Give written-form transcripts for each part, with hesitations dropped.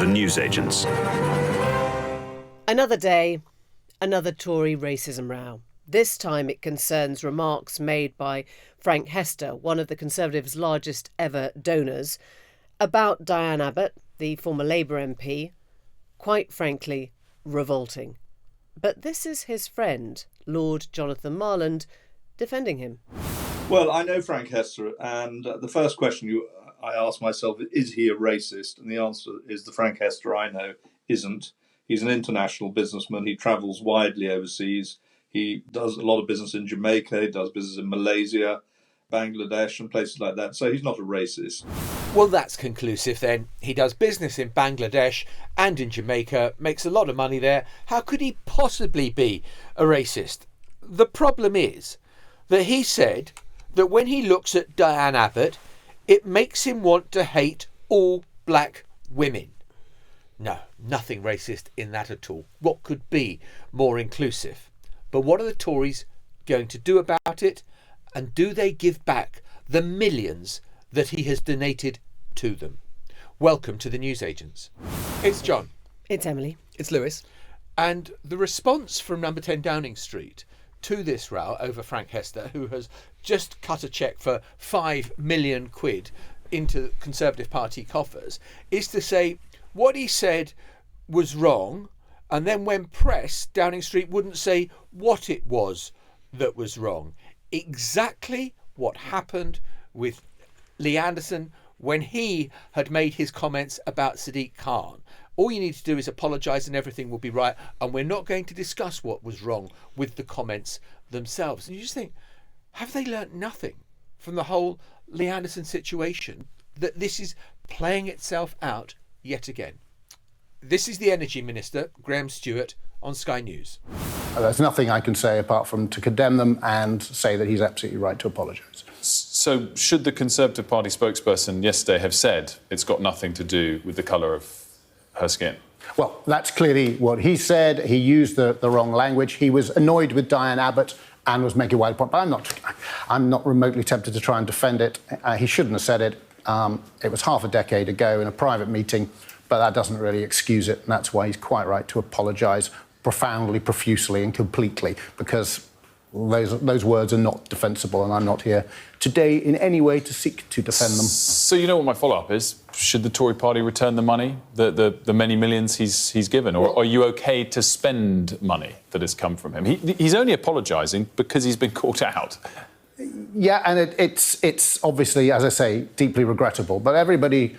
the newsagents. Another day, another Tory racism row. This time it concerns remarks made by Frank Hester, one of the Conservatives' largest ever donors, about Dianne Abbott, the former Labour MP. Quite frankly, revolting. But this is his friend, Lord Jonathan Marland, defending him. Well, I know Frank Hester, and the first question I ask myself is he a racist? And the answer is the Frank Hester I know isn't. He's an international businessman. He travels widely overseas. He does a lot of business in Jamaica. He does business in Malaysia, Bangladesh, and places like that. So he's not a racist. Well, that's conclusive then. He does business in Bangladesh and in Jamaica, makes a lot of money there. How could he possibly be a racist? The problem is that he said that when he looks at Dianne Abbott, it makes him want to hate all black women. No, nothing racist in that at all. What could be more inclusive? But what are the Tories going to do about it? And do they give back the millions that he has donated to them? Welcome to the newsagents. It's John. It's Emily. It's Lewis. And the response from number 10 Downing Street to this row over Frank Hester, who has just cut a cheque for 5 million quid into Conservative Party coffers, is to say what he said was wrong, and then when pressed, Downing Street wouldn't say what it was that was wrong. Exactly what happened with Lee Anderson when he had made his comments about Sadiq Khan. All you need to do is apologise and everything will be right, and we're not going to discuss what was wrong with the comments themselves. And you just think, have they learnt nothing from the whole Lee Anderson situation, that this is playing itself out yet again? This is the Energy Minister, Graham Stewart, on Sky News. There's nothing I can say apart from to condemn them and say that he's absolutely right to apologise. So should the Conservative Party spokesperson yesterday have said it's got nothing to do with the colour of her skin? Well, that's clearly what he said. He used the wrong language. He was annoyed with Dianne Abbott and was making a wide point. But I'm not remotely tempted to try and defend it. He shouldn't have said it. It was half a decade ago in a private meeting, but that doesn't really excuse it. And that's why he's quite right to apologise profoundly, profusely and completely, because those words are not defensible, and I'm not here today in any way to seek to defend them. So you know what my follow-up is? Should the Tory party return the money, the many millions he's given? Or are you OK to spend money that has come from him? He's only apologising because he's been caught out. Yeah, and it's obviously, as I say, deeply regrettable. But everybody,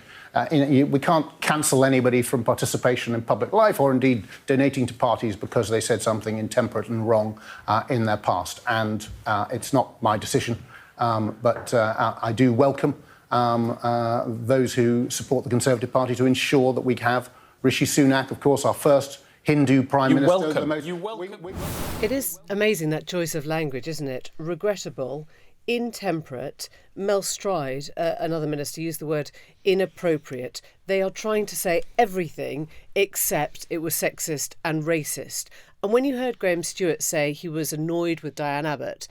we can't cancel anybody from participation in public life or indeed donating to parties because they said something intemperate and wrong in their past. And it's not my decision, but I do welcome those who support the Conservative Party to ensure that we have Rishi Sunak, of course, our first Hindu Prime Minister. You welcome. It is amazing, that choice of language, isn't it? Regrettable, intemperate. Mel Stride, another minister, used the word inappropriate. They are trying to say everything except it was sexist and racist. And when you heard Graham Stewart say he was annoyed with Dianne Abbott,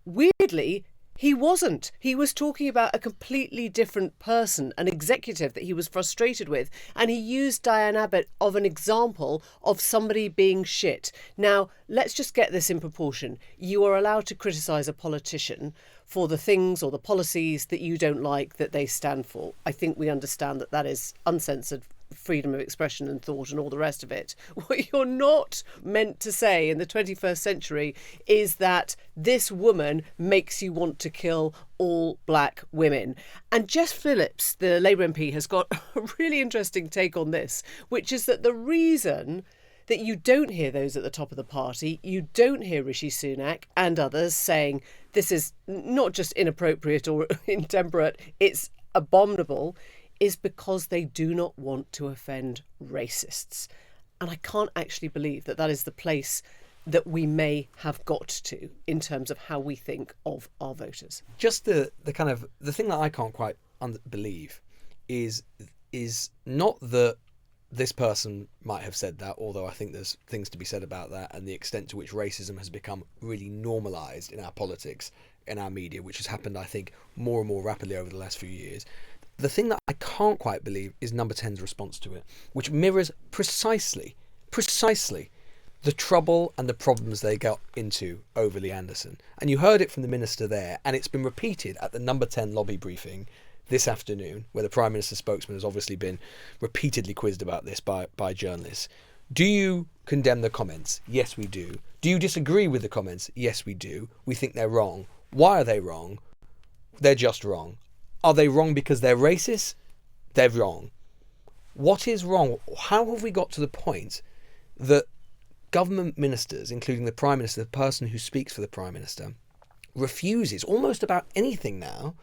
weirdly, he wasn't. He was talking about a completely different person, an executive that he was frustrated with. And he used Dianne Abbott of an example of somebody being shit. Now, let's just get this in proportion. You are allowed to criticise a politician for the things or the policies that you don't like that they stand for. I think we understand that that is uncensored freedom of expression and thought and all the rest of it. What you're not meant to say in the 21st century is that this woman makes you want to kill all black women. And Jess Phillips, the Labour MP, has got a really interesting take on this, which is that the reason that you don't hear those at the top of the party, you don't hear Rishi Sunak and others saying this is not just inappropriate or intemperate, it's abominable, is because they do not want to offend racists. And I can't actually believe that that is the place that we may have got to in terms of how we think of our voters. Just the thing that I can't quite believe is not that this person might have said that, although I think there's things to be said about that, and the extent to which racism has become really normalised in our politics, in our media, which has happened, I think, more and more rapidly over the last few years. the thing that I can't quite believe is Number 10's response to it, which mirrors precisely the trouble and the problems they got into over Lee Anderson. And you heard it from the minister there, and it's been repeated at the Number 10 lobby briefing this afternoon, where the Prime Minister's spokesman has obviously been repeatedly quizzed about this by journalists. Do you condemn the comments? Yes, we do. Do you disagree with the comments? Yes, we do. We think they're wrong. Why are they wrong? They're just wrong. Are they wrong because they're racist? They're wrong. What is wrong? How have we got to the point that government ministers, including the Prime Minister, the person who speaks for the Prime Minister, refuses almost about anything now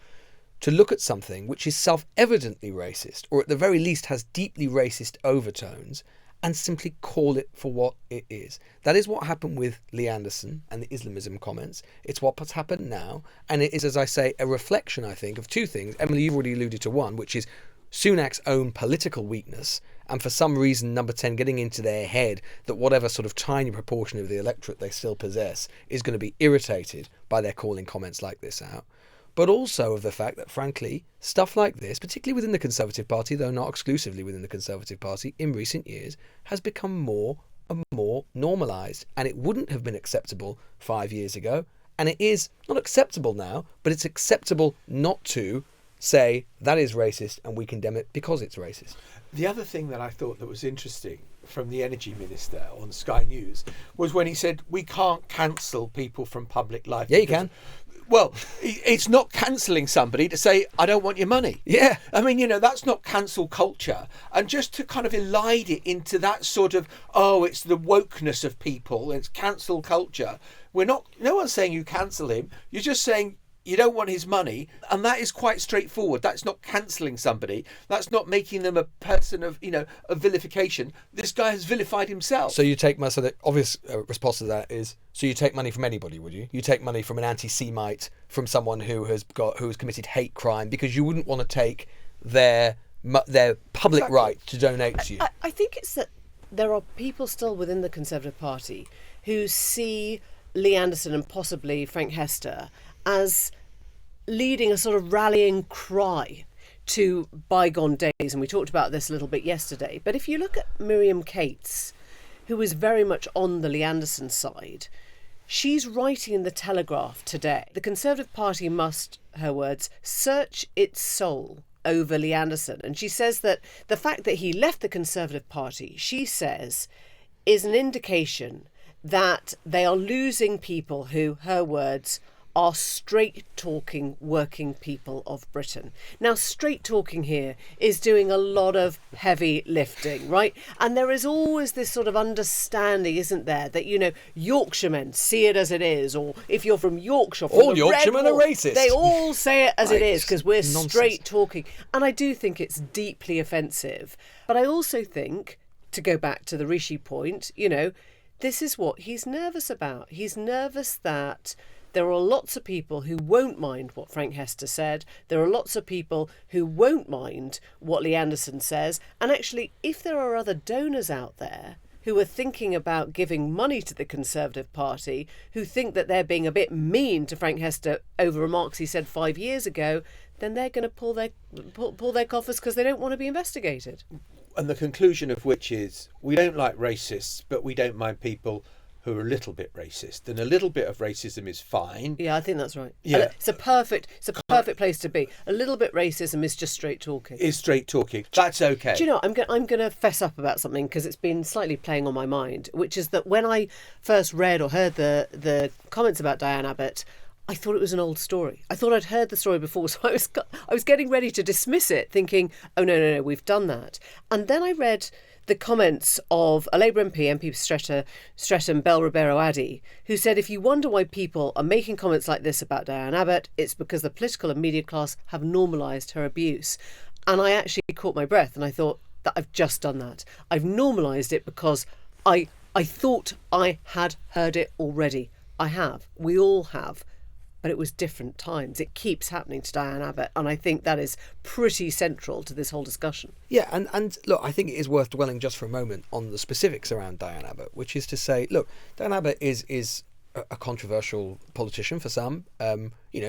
to look at something which is self-evidently racist, or at the very least has deeply racist overtones, and simply call it for what it is? That is what happened with Lee Anderson and the Islamism comments. It's what's happened now, and it is, as I say, a reflection, I think, of two things. Emily, you've already alluded to one, which is Sunak's own political weakness, and for some reason Number 10 getting into their head that whatever sort of tiny proportion of the electorate they still possess is going to be irritated by their calling comments like this out. But also of the fact that, frankly, stuff like this, particularly within the Conservative Party, though not exclusively within the Conservative Party, in recent years, has become more and more normalised. And it wouldn't have been acceptable 5 years ago. And it is not acceptable now, but it's acceptable not to say that is racist and we condemn it because it's racist. The other thing that I thought that was interesting from the Energy Minister on Sky News was when he said, we can't cancel people from public life. Yeah, you can. Well, it's not cancelling somebody to say, I don't want your money. Yeah. I mean, that's not cancel culture. And just to kind of elide it into that sort of, it's the wokeness of people, it's cancel culture. No one's saying you cancel him. You're just saying you don't want his money. And that is quite straightforward. That's not cancelling somebody. That's not making them a person of, of vilification. This guy has vilified himself. So you take so the obvious response to that is, so you take money from anybody, would you? You take money from an anti-Semite, from someone who has committed hate crime, because you wouldn't want to take their public right to donate to you. I think it's that there are people still within the Conservative Party who see Lee Anderson and possibly Frank Hester as leading a sort of rallying cry to bygone days. And we talked about this a little bit yesterday. But if you look at Miriam Cates, who is very much on the Lee Anderson side, she's writing in the Telegraph today, the Conservative Party must, her words, search its soul over Lee Anderson. And she says that the fact that he left the Conservative Party, she says, is an indication that they are losing people who, her words, are straight-talking working people of Britain. Now, straight-talking here is doing a lot of heavy lifting, right? And there is always this sort of understanding, isn't there, that, Yorkshiremen see it as it is, or if you're from Yorkshire... All Yorkshiremen are racist. They all say it as it is, because we're nonsense. Straight-talking. And I do think it's deeply offensive. But I also think, to go back to the Rishi point, this is what he's nervous about. He's nervous that there are lots of people who won't mind what Frank Hester said. There are lots of people who won't mind what Lee Anderson says. And actually, if there are other donors out there who are thinking about giving money to the Conservative Party, who think that they're being a bit mean to Frank Hester over remarks he said 5 years ago, then they're going to pull their coffers because they don't want to be investigated. And the conclusion of which is, we don't like racists, but we don't mind people who are a little bit racist, and a little bit of racism is fine. Yeah, I think that's right. Yeah. It's a perfect place to be. A little bit racism is just straight talking. Is straight talking. That's okay. Do you know, I'm going to fess up about something because it's been slightly playing on my mind, which is that when I first read or heard the comments about Dianne Abbott, I thought it was an old story. I thought I'd heard the story before, so I was getting ready to dismiss it, thinking, oh, no, we've done that. And then I read the comments of a Labour MP Streatham Bell Ribeiro Addy, who said, if you wonder why people are making comments like this about Dianne Abbott, it's because the political and media class have normalised her abuse. And I actually caught my breath and I thought that I've just done that. I've normalised it because I thought I had heard it already. I have. We all have. But it was different times. It keeps happening to Dianne Abbott, and I think that is pretty central to this whole discussion. Yeah, and look, I think it is worth dwelling just for a moment on the specifics around Dianne Abbott, which is to say, look, Dianne Abbott is a controversial politician for some.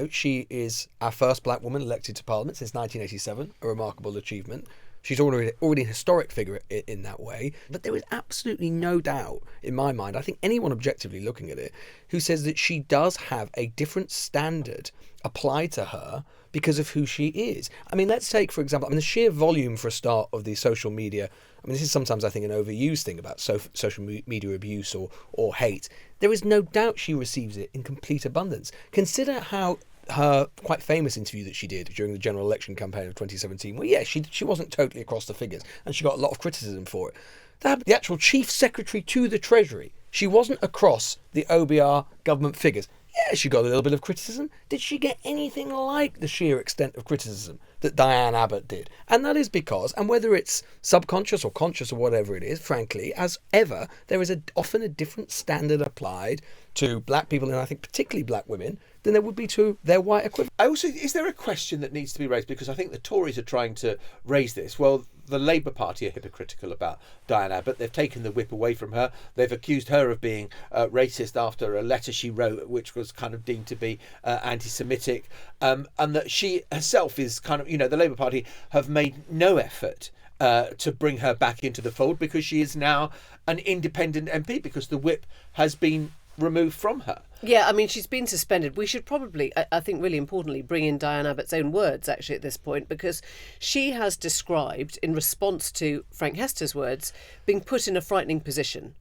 She is our first black woman elected to Parliament since 1987, a remarkable achievement. She's already a historic figure in that way. But there is absolutely no doubt in my mind, I think anyone objectively looking at it, who says that she does have a different standard applied to her because of who she is. I mean, let's take, for example, the sheer volume for a start of the social media. I mean, this is sometimes, I think, an overused thing about social media abuse or hate. There is no doubt she receives it in complete abundance. Consider how her quite famous interview that she did during the general election campaign of 2017, well, yeah, she wasn't totally across the figures, and she got a lot of criticism for it. The actual chief secretary to the Treasury, she wasn't across the OBR government figures. Yeah, she got a little bit of criticism. Did she get anything like the sheer extent of criticism that Dianne Abbott did? And that is because, and whether it's subconscious or conscious or whatever it is, frankly, as ever, there is often a different standard applied to black people, and I think particularly black women, than there would be to their white equivalent. Is there a question that needs to be raised? Because I think the Tories are trying to raise this. Well, the Labour Party are hypocritical about Dianne Abbott. They've taken the whip away from her. They've accused her of being racist after a letter she wrote, which was kind of deemed to be anti-Semitic, and that she herself is kind of, the Labour Party have made no effort to bring her back into the fold because she is now an independent MP because the whip has been removed from her. Yeah, I mean, she's been suspended. We should probably, I think really importantly, bring in Dianne Abbott's own words actually at this point, because she has described, in response to Frank Hester's words, being put in a frightening position.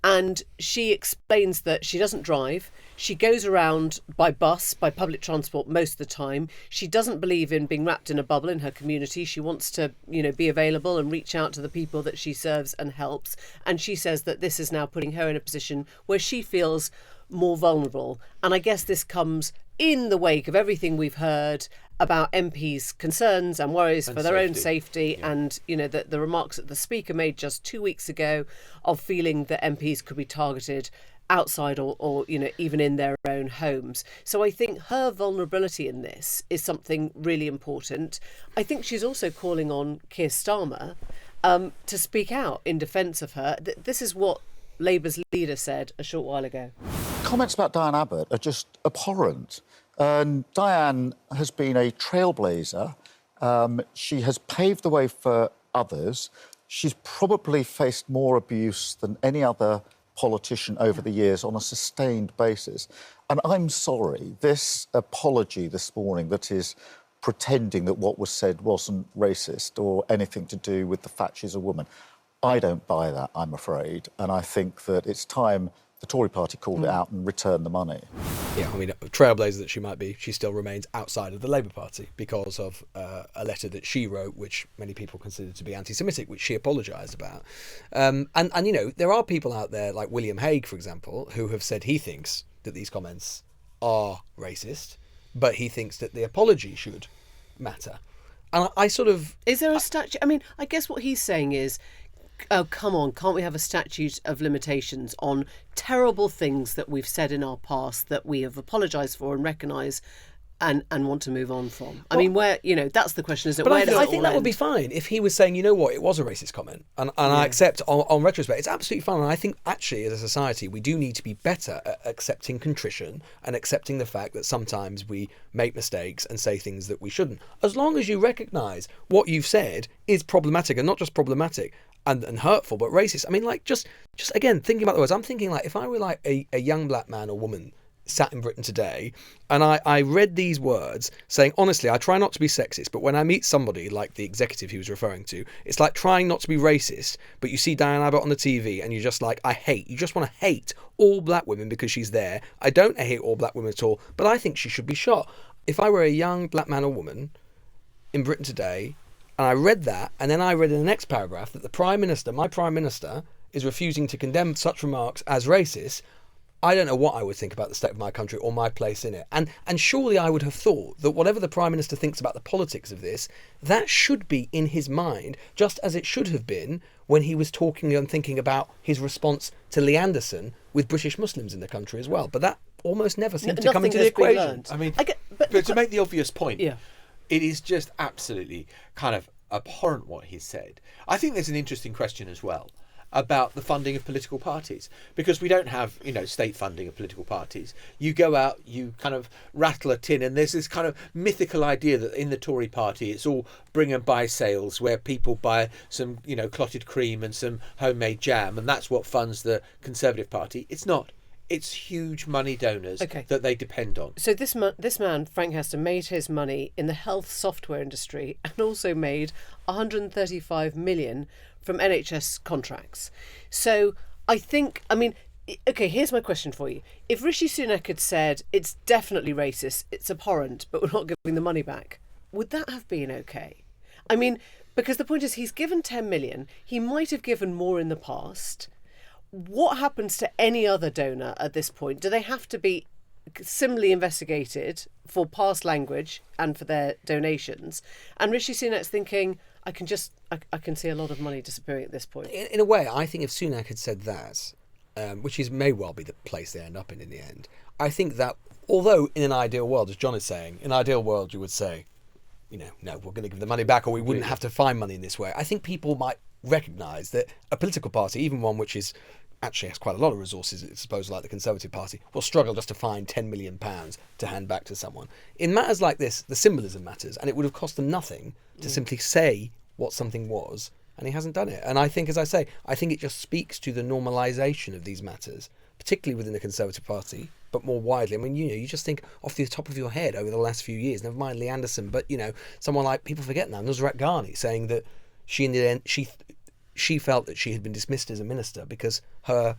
And she explains that she doesn't drive. She goes around by bus, by public transport most of the time. She doesn't believe in being wrapped in a bubble in her community. She wants to, be available and reach out to the people that she serves and helps. And she says that this is now putting her in a position where she feels more vulnerable. And I guess this comes in the wake of everything we've heard about MPs' concerns and worries for their own safety, and the remarks that the Speaker made just 2 weeks ago of feeling that MPs could be targeted outside or even in their own homes. So I think her vulnerability in this is something really important. I think she's also calling on Keir Starmer to speak out in defence of her. This is what Labour's leader said a short while ago. Comments about Dianne Abbott are just abhorrent. Dianne has been a trailblazer. She has paved the way for others. She's probably faced more abuse than any other politician over the years on a sustained basis. And I'm sorry, this apology this morning that is pretending that what was said wasn't racist or anything to do with the fact she's a woman, I don't buy that, I'm afraid. And I think that it's time the Tory party called it out and returned the money. Yeah, I mean, trailblazer that she might be, she still remains outside of the Labour Party because of a letter that she wrote, which many people consider to be anti-Semitic, which she apologised about. And there are people out there like William Hague, for example, who have said he thinks that these comments are racist, but he thinks that the apology should matter. And I sort of... Is there a statute? I mean, I guess what he's saying is, oh, come on, can't we have a statute of limitations on terrible things that we've said in our past that we have apologised for and recognise and want to move on from? I mean, where, that's the question, is it? But where I think that would be fine if he was saying, it was a racist comment. And I accept, on retrospect, it's absolutely fine. And I think, actually, as a society, we do need to be better at accepting contrition and accepting the fact that sometimes we make mistakes and say things that we shouldn't. As long as you recognise what you've said is problematic, and not just problematic, and hurtful, but racist. I mean, just again, thinking about the words, I'm thinking if I were a young black man or woman sat in Britain today, and I read these words saying, honestly, I try not to be sexist, but when I meet somebody like the executive he was referring to, it's like trying not to be racist, but you see Dianne Abbott on the TV and you're just like, you just want to hate all black women because she's there. I don't hate all black women at all, but I think she should be shot. If I were a young black man or woman in Britain today, and I read that, and then I read in the next paragraph that my Prime Minister, is refusing to condemn such remarks as racist, I don't know what I would think about the state of my country or my place in it. And surely I would have thought that whatever the Prime Minister thinks about the politics of this, that should be in his mind, just as it should have been when he was talking and thinking about his response to Lee Anderson with British Muslims in the country as well. But that almost never seemed to come into the equation. I mean, but to make the obvious point, it is just absolutely kind of abhorrent what he said. I think there's an interesting question as well about the funding of political parties, because we don't have, state funding of political parties. You go out, you kind of rattle a tin, and there's this kind of mythical idea that in the Tory party it's all bring and buy sales, where people buy some, clotted cream and some homemade jam, and that's what funds the Conservative Party. It's not. It's huge money donors that they depend on. So this man, Frank Hester, made his money in the health software industry and also made 135 million from NHS contracts. So here's my question for you. If Rishi Sunak had said, it's definitely racist, it's abhorrent, but we're not giving the money back, would that have been okay? I mean, because the point is, he's given 10 million. He might have given more in the past. What happens to any other donor at this point? Do they have to be similarly investigated for past language and for their donations? And Rishi Sunak's thinking, I can see a lot of money disappearing at this point. In a way, I think if Sunak had said that, which may well be the place they end up in the end, I think that, although in an ideal world, as John is saying, in an ideal world you would say, no, we're going to give the money back, or we wouldn't have to find money in this way. I think people might recognise that a political party, even one which is actually has quite a lot of resources, I suppose, like the Conservative Party, will struggle just to find £10 million to hand back to someone. In matters like this, the symbolism matters, and it would have cost them nothing to simply say what something was, and he hasn't done it. And I think, as I say, it just speaks to the normalisation of these matters, particularly within the Conservative Party, but more widely. I mean, you just think off the top of your head over the last few years, never mind Lee Anderson, but, someone like, people forget now, Nusrat Ghani, saying that she in the end, she felt that she had been dismissed as a minister because her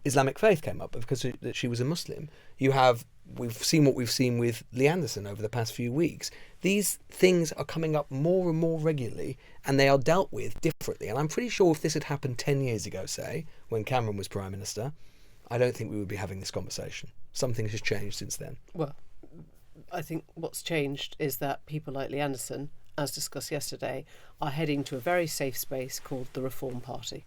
Islamic faith came up, because that she was a Muslim. We've seen what we've seen with Lee Anderson over the past few weeks. These things are coming up more and more regularly, and they are dealt with differently. And I'm pretty sure if this had happened 10 years ago, say, when Cameron was Prime Minister, I don't think we would be having this conversation. Something has changed since then. Well, I think what's changed is that people like Lee Anderson, as discussed yesterday, are heading to a very safe space called the Reform Party.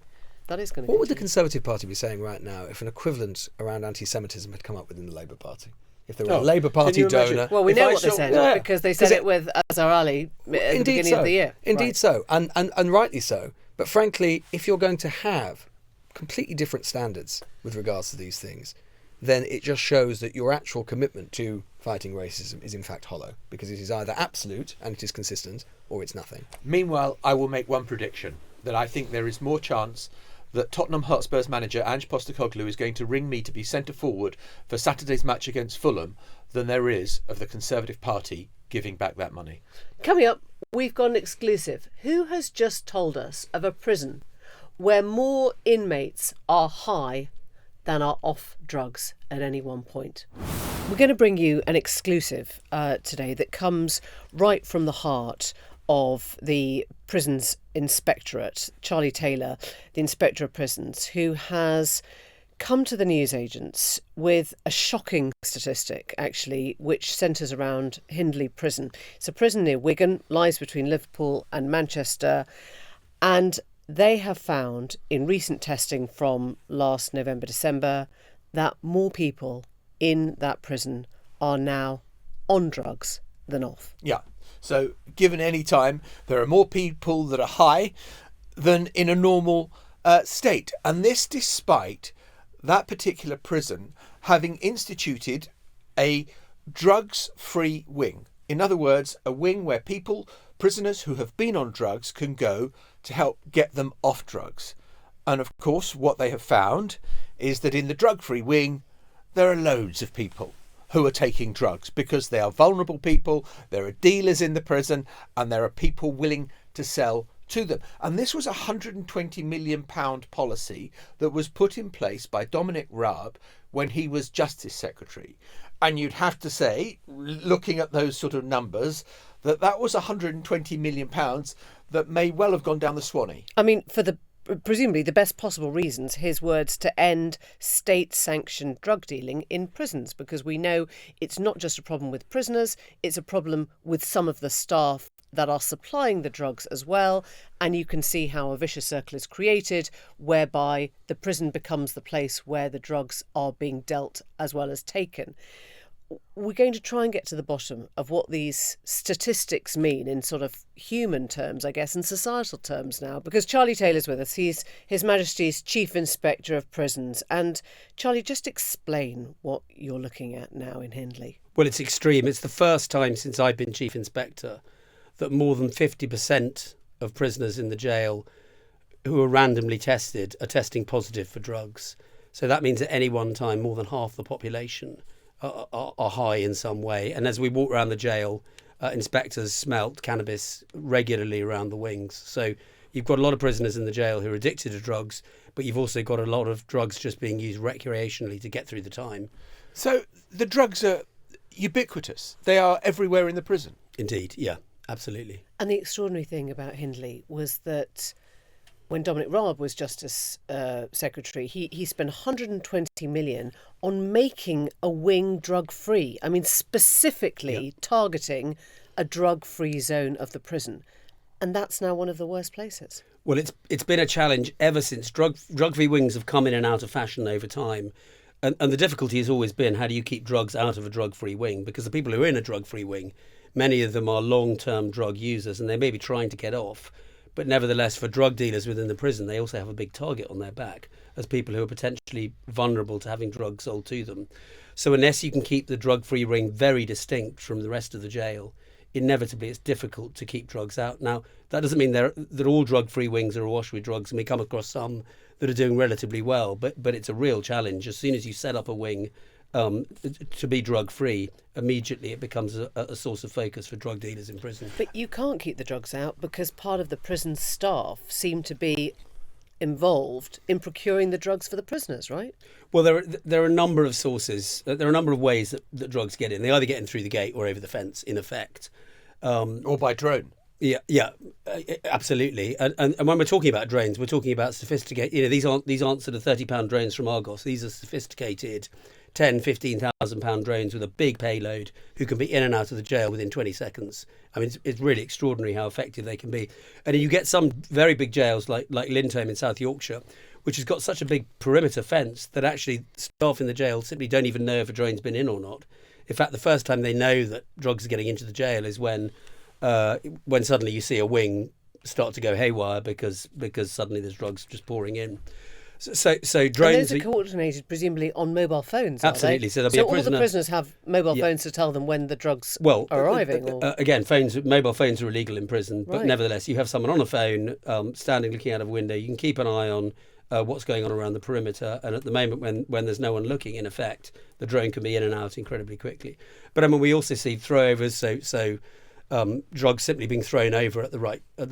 That is going to. What would the Conservative Party be saying right now if an equivalent around anti-Semitism had come up within the Labour Party? If there were a Labour Party donor... Well, we know what they said, because they said it with Azhar Ali at the beginning of the year. Indeed so, and rightly so. But frankly, if you're going to have completely different standards with regards to these things, then it just shows that your actual commitment to fighting racism is in fact hollow, because it is either absolute and it is consistent, or it's nothing. Meanwhile, I will make one prediction, that I think there is more chance that Tottenham Hotspur's manager Ange Postecoglou is going to ring me to be centre forward for Saturday's match against Fulham than there is of the Conservative Party giving back that money. Coming up, we've got an exclusive. Who has just told us of a prison where more inmates are high than are off drugs at any one point? We're going to bring you an exclusive today that comes right from the heart of the Prisons Inspectorate, Charlie Taylor, the Inspector of Prisons, who has come to the newsagents with a shocking statistic, actually, which centres around Hindley Prison. It's a prison near Wigan, lies between Liverpool and Manchester, and they have found in recent testing from last November, December, that more people in that prison are now on drugs than off. Yeah. So given any time, there are more people that are high than in a normal state. And this despite that particular prison having instituted a drugs-free wing. In other words, a wing where prisoners who have been on drugs can go to help get them off drugs. And of course, what they have found is that in the drug-free wing, there are loads of people who are taking drugs, because they are vulnerable people, there are dealers in the prison, and there are people willing to sell to them. And this was a £120 million policy that was put in place by Dominic Raab when he was Justice Secretary. And you'd have to say, looking at those sort of numbers, that was £120 million that may well have gone down the Swanee. I mean, for presumably the best possible reasons, his words, to end state-sanctioned drug dealing in prisons, because we know it's not just a problem with prisoners, it's a problem with some of the staff that are supplying the drugs as well. And you can see how a vicious circle is created, whereby the prison becomes the place where the drugs are being dealt as well as taken. we're going to try and get to the bottom of what these statistics mean in sort of human terms, I guess, and societal terms now, because Charlie Taylor's with us. He's His Majesty's Chief Inspector of Prisons. And Charlie, just explain what you're looking at now in Hindley. Well, it's extreme. It's the first time since I've been Chief Inspector that more than 50% of prisoners in the jail who are randomly tested are testing positive for drugs. So that means at any one time, more than half the population are high in some way. And as we walk around the jail, inspectors smelt cannabis regularly around the wings. So you've got a lot of prisoners in the jail who are addicted to drugs, but you've also got a lot of drugs just being used recreationally to get through the time. So the drugs are ubiquitous. They are everywhere in the prison. Indeed, yeah, absolutely. And the extraordinary thing about Hindley was that when Dominic Raab was Justice Secretary, he spent 120 million on making a wing drug-free. I mean, specifically targeting a drug-free zone of the prison. And that's now one of the worst places. Well, it's been a challenge ever since. Drug-free wings have come in and out of fashion over time. And the difficulty has always been, how do you keep drugs out of a drug-free wing? Because the people who are in a drug-free wing, many of them are long-term drug users and they may be trying to get off. But nevertheless, for drug dealers within the prison, they also have a big target on their back as people who are potentially vulnerable to having drugs sold to them. So unless you can keep the drug-free ring very distinct from the rest of the jail, inevitably it's difficult to keep drugs out. Now, that doesn't mean that all drug-free wings are awash with drugs, and we come across some that are doing relatively well, but it's a real challenge. As soon as you set up a wing to be drug-free, immediately it becomes a source of focus for drug dealers in prison. But you can't keep the drugs out because part of the prison staff seem to be involved in procuring the drugs for the prisoners, right? Well, there are a number of sources. There are a number of ways that drugs get in. They either get in through the gate or over the fence, in effect. Or by drone. Yeah, absolutely. And when we're talking about drones, we're talking about sophisticated. These aren't sort of £30 drones from Argos. These are sophisticated 10, 15,000 pound drones with a big payload who can be in and out of the jail within 20 seconds. I mean, it's really extraordinary how effective they can be. And you get some very big jails like Lindholm in South Yorkshire, which has got such a big perimeter fence that actually staff in the jail simply don't even know if a drone's been in or not. In fact, the first time they know that drugs are getting into the jail is when suddenly you see a wing start to go haywire because suddenly there's drugs just pouring in. So drones. And those are coordinated presumably on mobile phones. Absolutely. So there'll be a prisoner. All the prisoners have mobile phones to tell them when the drugs are arriving. Again, mobile phones are illegal in prison, but nevertheless, you have someone on a phone standing looking out of a window. You can keep an eye on what's going on around the perimeter, and at the moment when there's no one looking, in effect, the drone can be in and out incredibly quickly. But I mean, we also see throwovers, so drugs simply being thrown over at the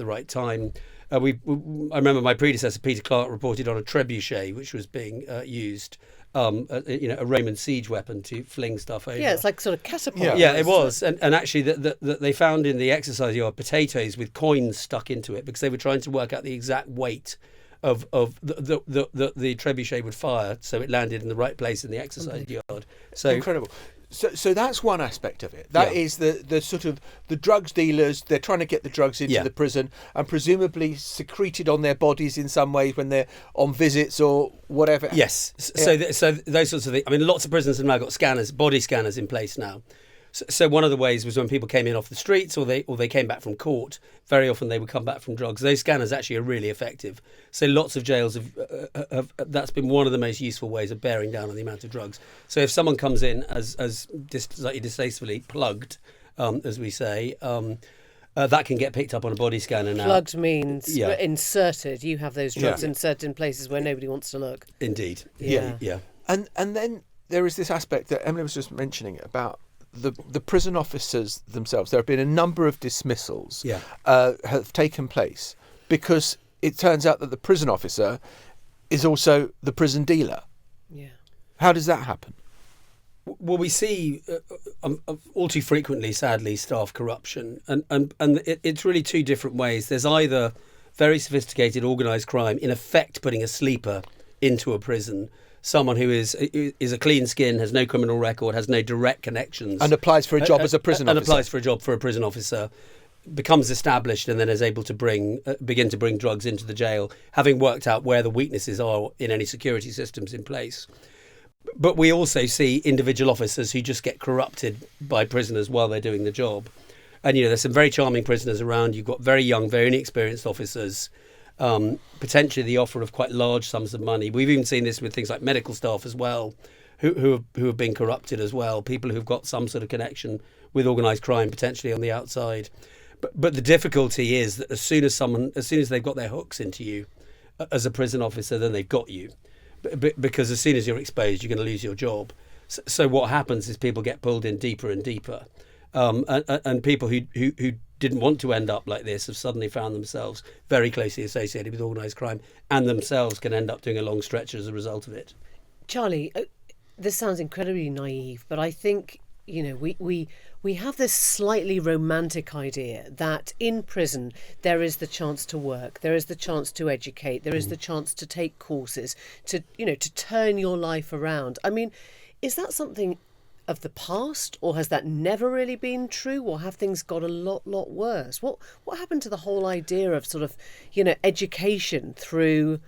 right time. I remember my predecessor Peter Clark reported on a trebuchet which was being used, a Roman siege weapon to fling stuff over. Yeah, it's like sort of catapult. Yeah, it was, and actually they found in the exercise yard potatoes with coins stuck into it because they were trying to work out the exact weight of the trebuchet would fire, so it landed in the right place in the exercise yard. So incredible. So that's one aspect of it. That is the sort of the drugs dealers. They're trying to get the drugs into the prison and presumably secreted on their bodies in some ways when they're on visits or whatever. Yes. So those sorts of things. I mean, lots of prisons have now got scanners, body scanners in place now. So one of the ways was when people came in off the streets or they came back from court, very often they would come back from drugs. Those scanners actually are really effective. So lots of jails have that's been one of the most useful ways of bearing down on the amount of drugs. So if someone comes in as slightly distastefully plugged, as we say, that can get picked up on a body scanner now. Plugged means inserted. You have those drugs inserted in places where nobody wants to look. Indeed. Yeah. And then there is this aspect that Emily was just mentioning about the prison officers themselves. There have been a number of dismissals have taken place because it turns out that the prison officer is also the prison dealer. Yeah. How does that happen? Well, we see all too frequently, sadly, staff corruption, and it's really two different ways. There's either very sophisticated organised crime, in effect putting a sleeper into a prison, someone who is a clean skin, has no criminal record, has no direct connections, and applies for a job as a prison officer. And applies for a job for a prison officer, becomes established, and then is able to begin to bring drugs into the jail, having worked out where the weaknesses are in any security systems in place. But we also see individual officers who just get corrupted by prisoners while they're doing the job. And, there's some very charming prisoners around. You've got very young, very inexperienced officers, potentially the offer of quite large sums of money. We've even seen this with things like medical staff as well, who have been corrupted as well, people who've got some sort of connection with organised crime, potentially on the outside. But the difficulty is that as soon as they've got their hooks into you as a prison officer, then they've got you. Because as soon as you're exposed, you're going to lose your job. So what happens is people get pulled in deeper and deeper. And people who didn't want to end up like this have suddenly found themselves very closely associated with organised crime, and themselves can end up doing a long stretcher as a result of it. Charlie, this sounds incredibly naive, but I think, we have this slightly romantic idea that in prison there is the chance to work, there is the chance to educate, there is the chance to take courses, to turn your life around. I mean, is that something of the past, or has that never really been true, or have things got a lot worse? What happened to the whole idea of sort of, education through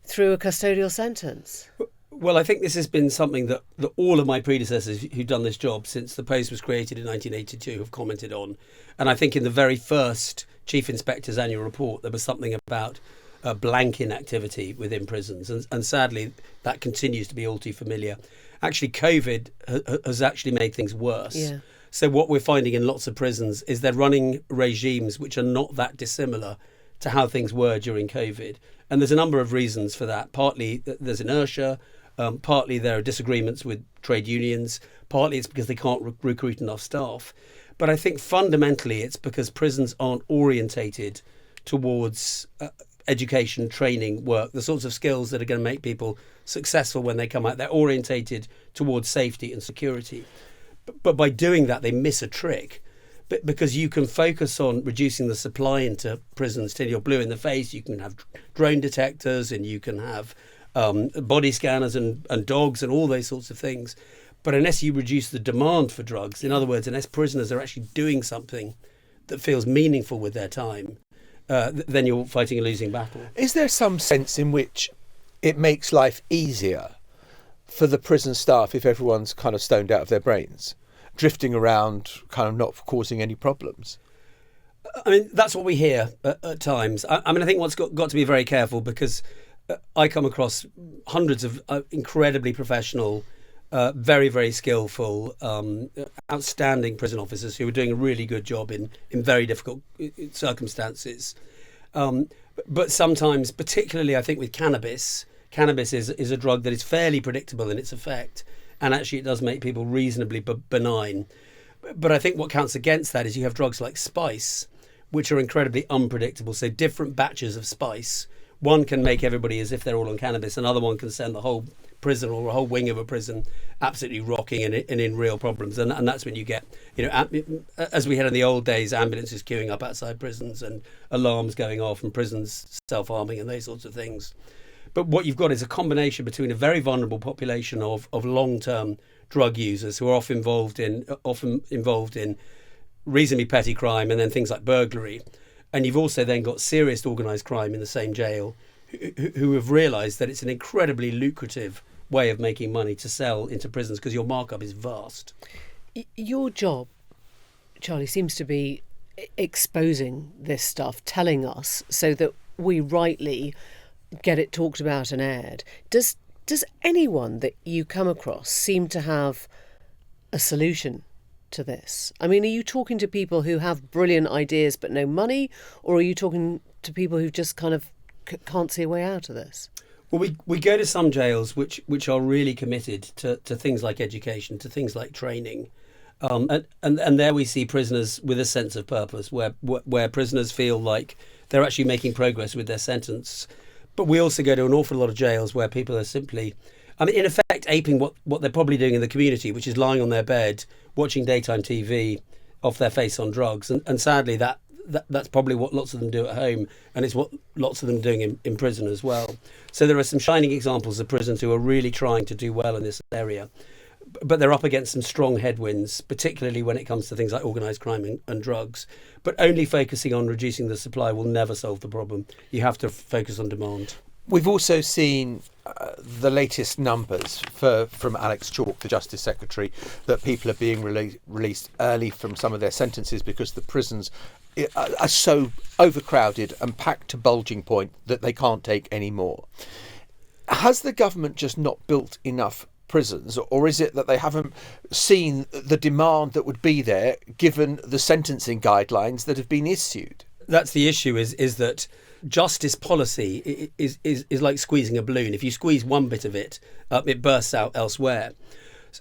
a custodial sentence? Well, I think this has been something that all of my predecessors who've done this job since the post was created in 1982 have commented on. And I think in the very first Chief Inspector's annual report, there was something about blank inactivity within prisons. And sadly, that continues to be all too familiar. Actually, COVID has actually made things worse. Yeah. So what we're finding in lots of prisons is they're running regimes which are not that dissimilar to how things were during COVID. And there's a number of reasons for that. Partly there's inertia. Partly there are disagreements with trade unions. Partly it's because they can't recruit enough staff. But I think fundamentally it's because prisons aren't orientated towards education, training, work, the sorts of skills that are going to make people successful when they come out. They're orientated towards safety and security. But by doing that, they miss a trick. Because you can focus on reducing the supply into prisons till you're blue in the face. You can have drone detectors, and you can have body scanners and dogs and all those sorts of things. But unless you reduce the demand for drugs, in other words, unless prisoners are actually doing something that feels meaningful with their time, then you're fighting a losing battle. Is there some sense in which it makes life easier for the prison staff if everyone's kind of stoned out of their brains, drifting around, kind of not causing any problems? I mean, that's what we hear at times. I think what's got to be very careful, because I come across hundreds of incredibly professional, very, very skillful, outstanding prison officers who are doing a really good job in very difficult circumstances. But sometimes, particularly I think with cannabis is a drug that is fairly predictable in its effect, and actually it does make people reasonably benign. But I think what counts against that is you have drugs like spice, which are incredibly unpredictable. So different batches of spice, one can make everybody as if they're all on cannabis, another one can send the whole prison or a whole wing of a prison absolutely rocking and in real problems. And that's when you get, as we had in the old days, ambulances queuing up outside prisons and alarms going off and prisons self-harming and those sorts of things. But what you've got is a combination between a very vulnerable population of long-term drug users who are often involved in reasonably petty crime and then things like burglary. And you've also then got serious organised crime in the same jail who have realised that it's an incredibly lucrative way of making money to sell into prisons because your markup is vast. Your job, Charlie, seems to be exposing this stuff, telling us so that we rightly get it talked about and aired. Does anyone that you come across seem to have a solution to this? I mean, are you talking to people who have brilliant ideas but no money, or are you talking to people who just kind of can't see a way out of this? Well, we go to some jails which are really committed to things like education, to things like training. And there we see prisoners with a sense of purpose, where prisoners feel like they're actually making progress with their sentence. But we also go to an awful lot of jails where people are simply, in effect, aping what they're probably doing in the community, which is lying on their bed, watching daytime TV off their face on drugs. And sadly, that's probably what lots of them do at home, and it's what lots of them are doing in prison as well. So there are some shining examples of prisons who are really trying to do well in this area. But they're up against some strong headwinds, particularly when it comes to things like organised crime and drugs. But only focusing on reducing the supply will never solve the problem. You have to focus on demand. We've also seen the latest numbers from Alex Chalk, the Justice Secretary, that people are being released early from some of their sentences because the prisons are so overcrowded and packed to bulging point that they can't take any more. Has the government just not built enough prisons, or is it that they haven't seen the demand that would be there given the sentencing guidelines that have been issued? That's the issue, is that justice policy is like squeezing a balloon. If you squeeze one bit of it, it bursts out elsewhere.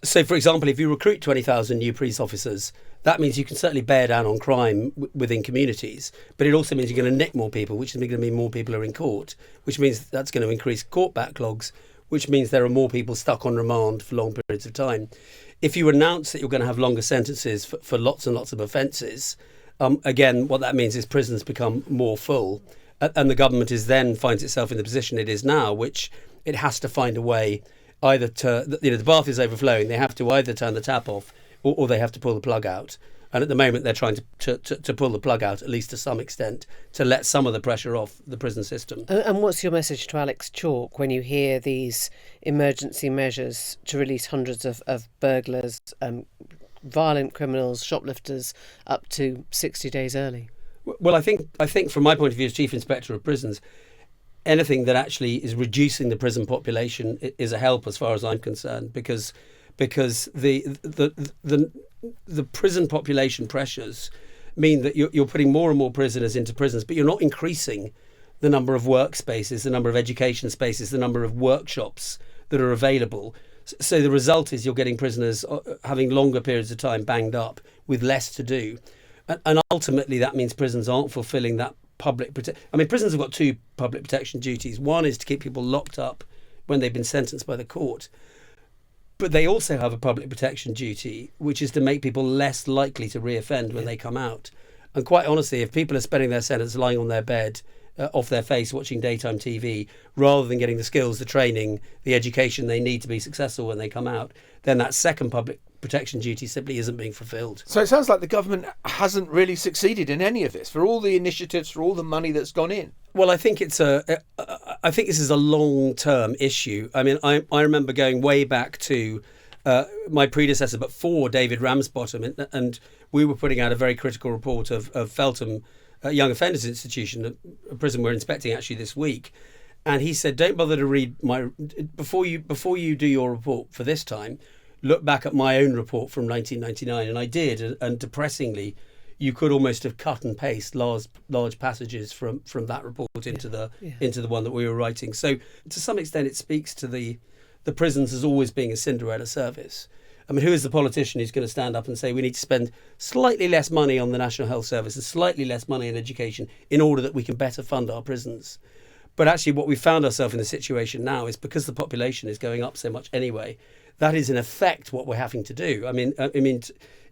So, for example, if you recruit 20,000 new police officers, that means you can certainly bear down on crime within communities, but it also means you're going to nick more people, which is going to mean more people are in court, which means that's going to increase court backlogs, which means there are more people stuck on remand for long periods of time. If you announce that you're going to have longer sentences for lots and lots of offences, again, what that means is prisons become more full, and the government finds itself in the position it is now, which it has to find a way either to, the bath is overflowing, they have to either turn the tap off or they have to pull the plug out. And at the moment, they're trying to pull the plug out, at least to some extent, to let some of the pressure off the prison system. And what's your message to Alex Chalk when you hear these emergency measures to release hundreds of burglars, violent criminals, shoplifters, up to 60 days early? Well, I think from my point of view as Chief Inspector of Prisons, anything that actually is reducing the prison population is a help as far as I'm concerned, because the prison population pressures mean that you're putting more and more prisoners into prisons, but you're not increasing the number of workspaces, the number of education spaces, the number of workshops that are available. So the result is you're getting prisoners having longer periods of time banged up with less to do. And ultimately that means prisons aren't fulfilling that public protection. I mean, prisons have got two public protection duties. One is to keep people locked up when they've been sentenced by the court. But they also have a public protection duty, which is to make people less likely to reoffend when they come out. And quite honestly, if people are spending their sentence lying on their bed, off their face, watching daytime TV, rather than getting the skills, the training, the education they need to be successful when they come out, then that second public protection duty simply isn't being fulfilled. So it sounds like the government hasn't really succeeded in any of this, for all the initiatives, for all the money that's gone in. Well, I think this is a long-term issue. I mean, I remember going way back to my predecessor, but for David Ramsbottom, and we were putting out a very critical report of Feltham Young Offenders Institution, a prison we're inspecting actually this week. And he said, don't bother to read before you do your report for this time, look back at my own report from 1999. And I did, and depressingly, you could almost have cut and paste large passages from that report into the one that we were writing. So to some extent, it speaks to the prisons as always being a Cinderella service. I mean, who is the politician who's going to stand up and say we need to spend slightly less money on the National Health Service and slightly less money on education in order that we can better fund our prisons? But actually what we found ourselves in the situation now is because the population is going up so much anyway, that is in effect what we're having to do. I mean,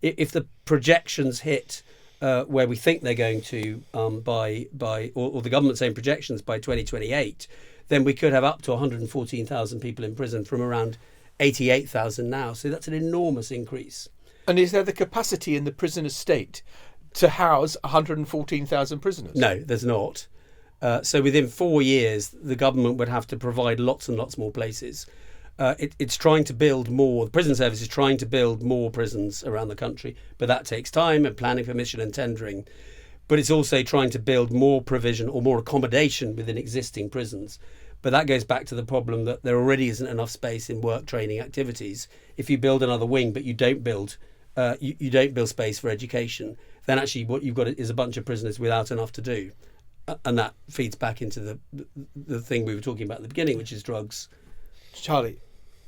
if the projections hit where we think they're going to or the government's own projections by 2028, then we could have up to 114,000 people in prison from around 88,000 now. So that's an enormous increase. And is there the capacity in the prison estate to house 114,000 prisoners? No, there's not. So within 4 years, the government would have to provide lots and lots more places. It's trying to build more. The prison service is trying to build more prisons around the country, but that takes time and planning permission and tendering. But it's also trying to build more provision or more accommodation within existing prisons. But that goes back to the problem that there already isn't enough space in work training activities. If you build another wing, but you don't build space for education, then actually what you've got is a bunch of prisoners without enough to do, and that feeds back into the thing we were talking about at the beginning, which is drugs. Charlie,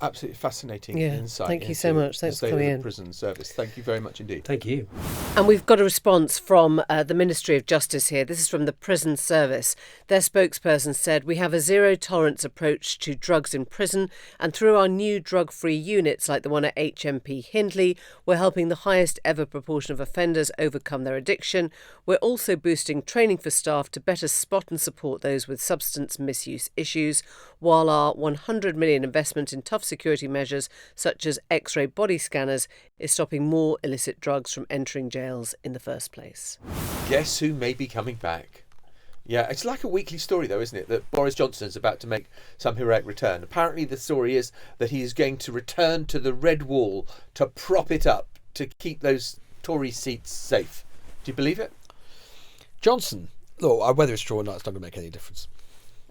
absolutely fascinating insight. Thank you so much. Thanks for coming in. Prison service. Thank you very much indeed. Thank you. And we've got a response from the Ministry of Justice here. This is from the Prison Service. Their spokesperson said, "We have a zero-tolerance approach to drugs in prison, and through our new drug-free units like the one at HMP Hindley, we're helping the highest ever proportion of offenders overcome their addiction. We're also boosting training for staff to better spot and support those with substance misuse issues, while our 100 million investment in tough security measures such as X-ray body scanners is stopping more illicit drugs from entering jails in the first place." Guess who may be coming back? Yeah, it's like a weekly story, though, isn't it? That Boris Johnson is about to make some heroic return. Apparently, the story is that he is going to return to the Red Wall to prop it up, to keep those Tory seats safe. Do you believe it? Johnson, look, whether it's true or not, it's not going to make any difference.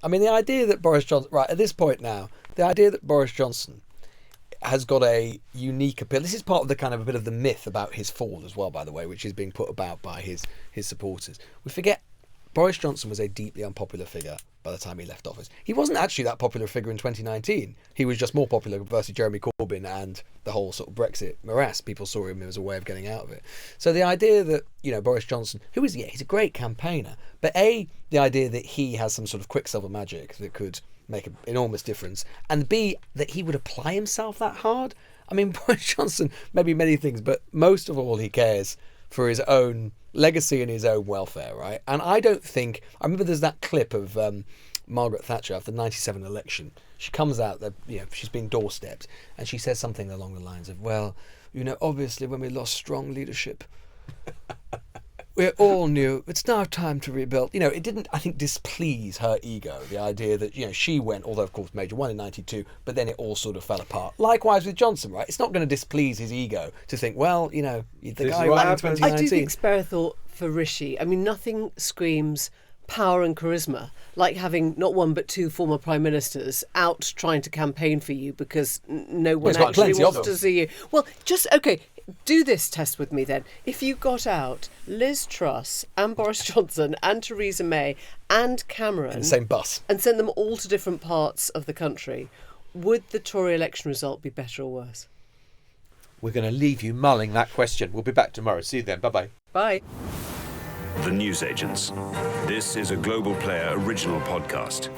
I mean, the idea that Boris Johnson, right, at this point now, the idea that Boris Johnson has got a unique appeal. This is part of the kind of a bit of the myth about his fall as well, by the way, which is being put about by his supporters. We forget Boris Johnson was a deeply unpopular figure by the time he left office. He wasn't actually that popular figure in 2019. He was just more popular versus Jeremy Corbyn and the whole sort of Brexit morass. People saw him as a way of getting out of it. So the idea that, Boris Johnson, he's a great campaigner, but A, the idea that he has some sort of quicksilver magic that could make an enormous difference, and B, that he would apply himself that hard. I mean, Boris Johnson, maybe many things, but most of all he cares for his own legacy and his own welfare, right? And I remember there's that clip of Margaret Thatcher after the 97 election. She comes out, she's been doorstepped, and she says something along the lines of, well, obviously when we lost strong leadership, we all knew it's now time to rebuild. It didn't, I think, displease her ego, the idea that, she went, although of course Major won in 92, but then it all sort of fell apart. Likewise with Johnson, right? It's not going to displease his ego to think, well, the guy who won in 2019. I do think spare a thought for Rishi. I mean, nothing screams power and charisma like having not one but two former prime ministers out trying to campaign for you because no one actually wants to see you. Well, do this test with me then. If you got out Liz Truss and Boris Johnson and Theresa May and Cameron in the same bus and sent them all to different parts of the country, would the Tory election result be better or worse? We're going to leave you mulling that question. We'll be back tomorrow. See you then. Bye-bye. Bye. The Newsagents. This is a Global Player original podcast.